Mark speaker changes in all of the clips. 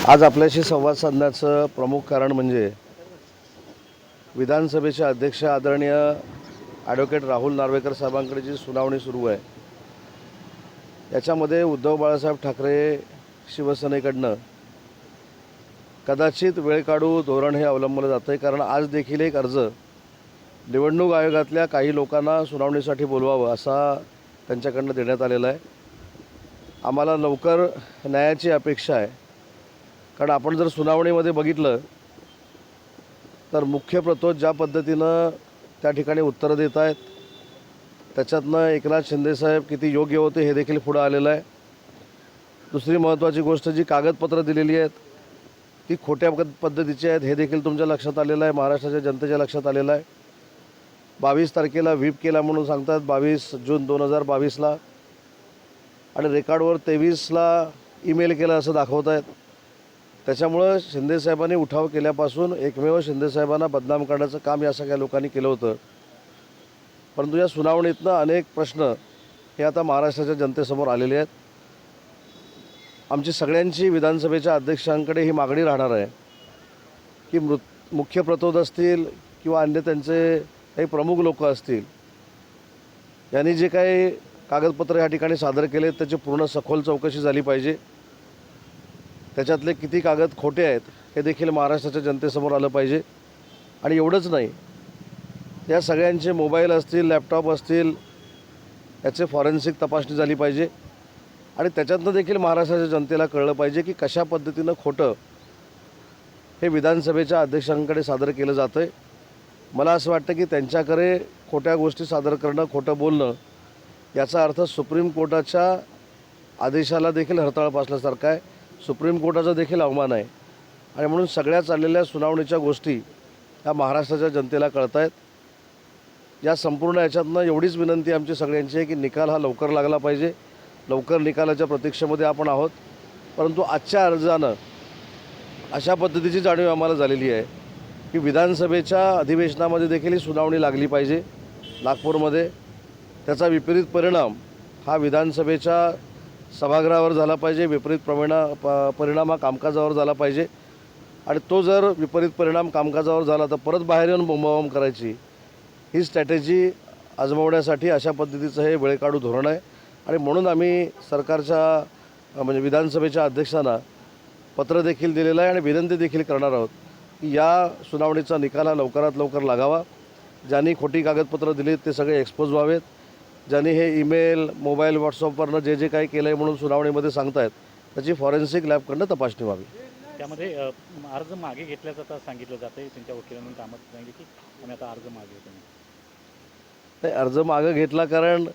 Speaker 1: आज आपल्याशी संवाद साधण्याचं प्रमुख कारण म्हणजे विधानसभेचे अध्यक्ष आदरणीय ॲडव्होकेट राहुल नार्वेकर साहेबांकडे जी सुनावणी सुरू आहे याच्यामध्ये उद्धव बाळासाहेब ठाकरे शिवसेनेकडनं कदाचित वेळ काढू धोरण हे अवलंबलं जातं आहे. कारण आज देखील एक अर्ज निवडणूक आयोगातल्या काही लोकांना सुनावणीसाठी बोलवावं असा त्यांच्याकडनं देण्यात आलेला आहे. आम्हाला लवकर न्यायाची अपेक्षा आहे. कारण आपण जर सुनावणीमध्ये बघितलं तर मुख्य प्रतोद ज्या पद्धतीनं त्या ठिकाणी उत्तरं देत आहेत त्याच्यातनं एकनाथ शिंदेसाहेब किती योग्य होते हे देखील पुढं आलेलं आहे. दुसरी महत्त्वाची गोष्ट जी कागदपत्रं दिलेली आहेत ती खोट्या पद्धतीची आहेत हे देखील तुमच्या लक्षात आलेलं आहे, महाराष्ट्राच्या जनतेच्या लक्षात आलेलं आहे. 22 तारखेला व्हीप केला म्हणून सांगतात 22 जून 2022ला आणि रेकॉर्डवर 23ला ईमेल केला असं दाखवत आहेत. त्याच्यामुळं शिंदेसाहेबांनी उठाव केल्यापासून एकमेव शिंदेसाहेबांना बदनाम करण्याचं काम या सगळ्या लोकांनी केलं होतं. परंतु या सुनावणीतनं अनेक प्रश्न हे आता महाराष्ट्राच्या जनतेसमोर आलेले आहेत. आमची सगळ्यांची विधानसभेच्या अध्यक्षांकडे ही मागणी राहणार आहे की मुख्य प्रतोद असतील किंवा अन्य त्यांचे काही प्रमुख लोक असतील यांनी जे काही कागदपत्र या ठिकाणी सादर केले त्याची पूर्ण सखोल चौकशी झाली पाहिजे. त्याच्यातले किती कागद खोटे आहेत हे देखील महाराष्ट्राच्या जनतेसमोर आलं पाहिजे. आणि एवढंच नाही, या सगळ्यांचे मोबाईल असतील, लॅपटॉप असतील, याचे फॉरेन्सिक तपासणी झाली पाहिजे. आणि त्याच्यातनं देखील महाराष्ट्राच्या जनतेला कळलं पाहिजे की कशा पद्धतीनं खोटं हे विधानसभेच्या अध्यक्षांकडे सादर केलं जातं आहे. मला असं वाटतं की त्यांच्याकडे खोट्या गोष्टी सादर करणं, खोटं बोलणं याचा अर्थ सुप्रीम कोर्टाच्या आदेशाला देखील हरताळ फासल्यासारखं आहे, सुप्रीम कोर्टाचा देखील अवमान आहे. आणि म्हणून सगळ्या चाललेल्या सुनावणीच्या गोष्टी ह्या महाराष्ट्राच्या जनतेला कळत आहेत. या संपूर्ण याच्यातनं एवढीच विनंती आमची सगळ्यांची आहे की निकाल हा लवकर लागला पाहिजे. लवकर निकालाच्या प्रतीक्षेमध्ये आपण आहोत. परंतु आजच्या अर्जानं अशा पद्धतीची जाणीव आम्हाला झालेली आहे की विधानसभेच्या अधिवेशनामध्ये देखील ही सुनावणी लागली पाहिजे नागपूरमध्ये. त्याचा विपरीत परिणाम हा विधानसभेच्या सभागृहावर झाला पाहिजे, विपरीत परिणाम हा कामकाजावर झाला पाहिजे. आणि तो जर विपरीत परिणाम कामकाजावर झाला तर परत बाहेर येऊन बोंबाबोंब करायची ही स्ट्रॅटेजी आजमावण्यासाठी अशा पद्धतीचं हे वेळकाढू धोरण आहे. आणि म्हणून आम्ही सरकारच्या म्हणजे विधानसभेच्या अध्यक्षांना पत्र देखील दिलेलं आहे आणि विनंती देखील करणार आहोत की या सुनावणीचा निकाल हा लवकरात लवकर लागावा. ज्यांनी खोटी कागदपत्रं दिली ते सगळे एक्सपोज व्हावेत. ज्यांनी हे ईमेल, मोबाईल, व्हॉट्सअपवरनं जे काही केलं आहे म्हणून सुनावणीमध्ये सांगतायत त्याची फॉरेन्सिक लॅबकडनं तपासणी व्हावी.
Speaker 2: त्यामध्ये अर्ज मागे घेतल्याचं आता सांगितलं जातं आहे. त्यांच्या वकिलांनी कामात सांगितलं की आम्ही आता अर्ज मागे घेतो.
Speaker 1: नाही, अर्ज मागं घेतला कारण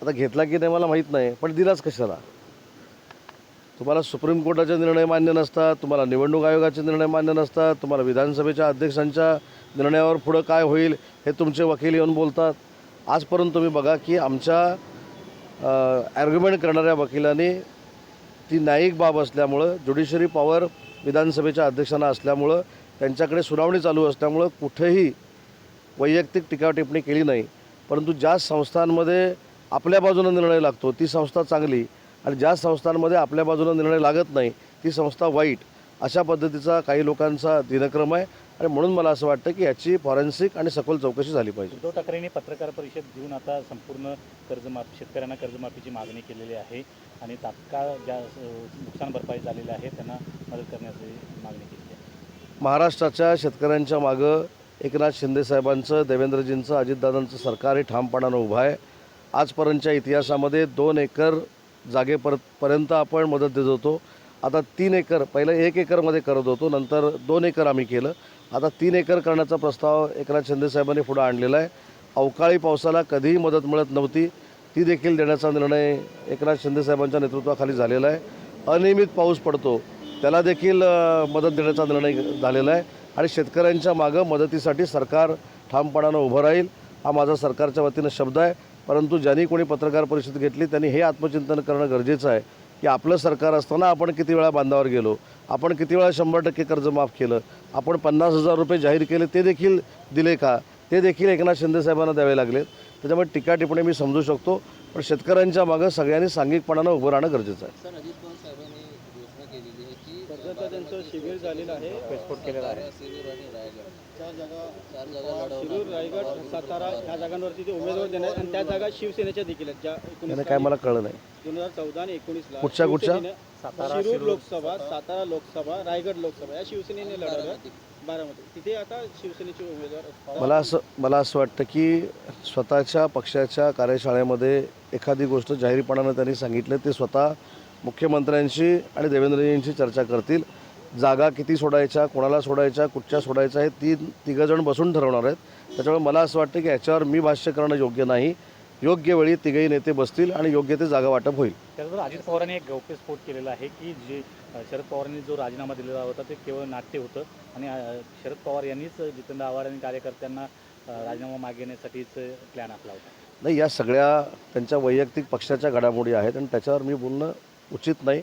Speaker 1: आता घेतला की नाही मला माहीत नाही, पण दिलाच कशाला? तुम्हाला सुप्रीम कोर्टाचे निर्णय मान्य नसतात, तुम्हाला निवडणूक आयोगाचे निर्णय मान्य नसतात, तुम्हाला विधानसभेच्या अध्यक्षांच्या निर्णयावर पुढं काय होईल हे तुमचे वकील येऊन बोलतात. आजपर्यंत तुम्ही बघा की आमच्या ॲर्ग्युमेंट करणाऱ्या वकिलांनी ती न्यायिक बाब असल्यामुळं, ज्युडिशरी पॉवर विधानसभेच्या अध्यक्षांना असल्यामुळं, त्यांच्याकडे सुनावणी चालू असल्यामुळं कुठेही वैयक्तिक टीका टिप्पणी केली नाही. परंतु ज्या संस्थांमध्ये आपल्या बाजूनं निर्णय लागतो ती संस्था चांगली आणि ज्या संस्थांमध्ये आपल्या बाजूनं निर्णय लागत नाही ती संस्था वाईट, अशा पद्धतीचा काही लोकांचा दिनक्रम आहे. आणि म्हणून मला असं वाटतं की याची फॉरेन्सिक आणि सखोल चौकशी झाली पाहिजे.
Speaker 2: उद्धव ठाकरेंनी पत्रकार परिषद घेऊन आता संपूर्ण शेतकऱ्यांना कर्जमाफीची मागणी केलेली आहे आणि तात्काळ ज्या नुकसान भरपाई झालेली आहे त्यांना मदत करण्याची मागणी केली आहे.
Speaker 1: महाराष्ट्राच्या शेतकऱ्यांच्या मागं एकनाथ शिंदेसाहेबांचं, देवेंद्रजींचं, अजितदादांचं सरकार हे ठामपणानं उभं आहे. आजपर्यंतच्या इतिहासामध्ये 2 एकर जागेपर्यंत आपण मदत देत होतो. आता 3 एकर, पहिलं 1 एकरमध्ये करत होतो, नंतर 2 एकर आम्ही केलं. आता 3 एकर करण्याचा प्रस्ताव एकनाथ शिंदेसाहेबांनी पुढं आणलेला आहे. अवकाळी पावसाला कधीही मदत मिळत नव्हती, ती देखील देण्याचा निर्णय एकनाथ शिंदेसाहेबांच्या नेतृत्वाखाली झालेला आहे. अनियमित पाऊस पडतो त्याला देखील मदत देण्याचा निर्णय झालेला आहे. आणि शेतकऱ्यांच्या मागं मदतीसाठी सरकार ठामपणानं उभं राहील हा माझा सरकारच्या वतीनं शब्द आहे. परंतु ज्यांनी कोणी पत्रकार परिषद घेतली त्यांनी हे आत्मचिंतन करणं गरजेचं आहे की आपलं सरकार असताना आपण किती वेळा बांधावर गेलो, आपण किती वेळा 100% कर्ज माफ केलं, आपण 50,000 रुपये जाहीर केले ते देखील दिले का, ते देखील एकनाथ शिंदेसाहेबांना द्यावे लागलेत. त्याच्यामुळे टीका टिप्पणी मी समजू शकतो, पण शेतकऱ्यांच्या मागं सगळ्यांनी सांघिकपणानं उभं राहणं गरजेचं आहे.
Speaker 3: सर, अजित पवार साहेबांनी घोषणा केलेली आहे की
Speaker 4: कर्जत त्यांचं शिबिर झालेलं आहे.
Speaker 2: विस्फोट केलेला आहे.
Speaker 3: शिरूर आणि रायगड
Speaker 4: चार जागा
Speaker 3: लढवणार.
Speaker 4: शिरूर, रायगड, सातारा ह्या जागांवरती ते उमेदवार देण्यात आणि त्या जागा शिवसेनेच्या देखील आहेत, ज्या
Speaker 1: त्याने काय मला कळलं नाही.
Speaker 4: 2014 आणि 19ला
Speaker 1: कुठच्या?
Speaker 2: सातारा,
Speaker 4: शिरूर
Speaker 2: शिरूर,
Speaker 4: लोकसभा, सातारा लोकसभा, रायगड लोकसभा या शिवसेनेने लढवल्या. बारामती तिथे आता शिवसेनेचे उमेदवार.
Speaker 1: मला असं वाटतं की स्वतःच्या पक्षाच्या कार्यशाळेमध्ये एखादी गोष्ट जाहीरपणानं त्यांनी सांगितलं ते स्वतः मुख्यमंत्र्यांशी आणि देवेंद्रजींशी चर्चा करतील. जागा किती सोडायच्या, कोणाला सोडायच्या, कुठच्या सोडायच्या हे तिघंजण बसून ठरवणार आहेत. त्याच्यामुळे मला असं वाटतं की याच्यावर मी भाष्य करणं योग्य नाही. योग्य वेळी तिघही नेते बसतील आणि योग्य ते जागा वाटप होईल.
Speaker 2: त्याचबरोबर अजित पवारांनी एक गौप्यस्फोट केलेला आहे की जे शरद पवारांनी जो राजीनामा दिलेला होता ते केवळ नाट्य होतं आणि शरद पवार यांनीच जितेंद्र आव्हाड आणि कार्यकर्त्यांना राजीनामा मागण्यासाठीच प्लॅन आखला होता.
Speaker 1: नाही, या सगळ्या त्यांच्या वैयक्तिक पक्षाच्या घडामोडी आहेत आणि त्याच्यावर मी बोलणं उचित नाही.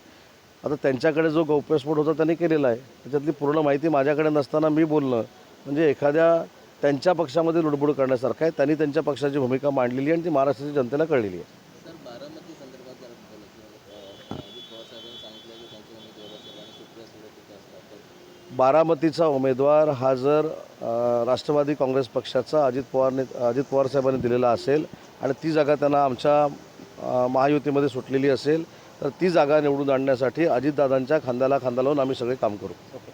Speaker 1: आता त्यांच्याकडे जो गौप्यस्फोट होता त्यांनी केलेला आहे, त्याच्यातली पूर्ण माहिती माझ्याकडे नसताना मी बोलणं म्हणजे एखाद्या त्यांच्या पक्षामध्ये लुडबुड करण्यासारखं आहे. त्यांनी त्यांच्या पक्षाची भूमिका मांडलेली आहे आणि ती महाराष्ट्राच्या जनतेला कळलेली आहे.
Speaker 3: सर, बारामती संदर्भात जर बोललं की अजित पवार साहेबांनी सांगितलं की त्यांचे उमेदवार असेल आणि सुप्रिया सुळे तिथे असतात.
Speaker 1: बारामतीचा उमेदवार हा जर राष्ट्रवादी काँग्रेस पक्षाचा अजित पवार साहेबांनी दिलेला असेल आणि ती जागा त्यांना आमच्या महायुतीमध्ये सुटलेली असेल तर ती जागा निवडून आणण्यासाठी अजितदादांच्या खांद्याला खांदा लावून आम्ही सगळे काम करू.
Speaker 2: ओके.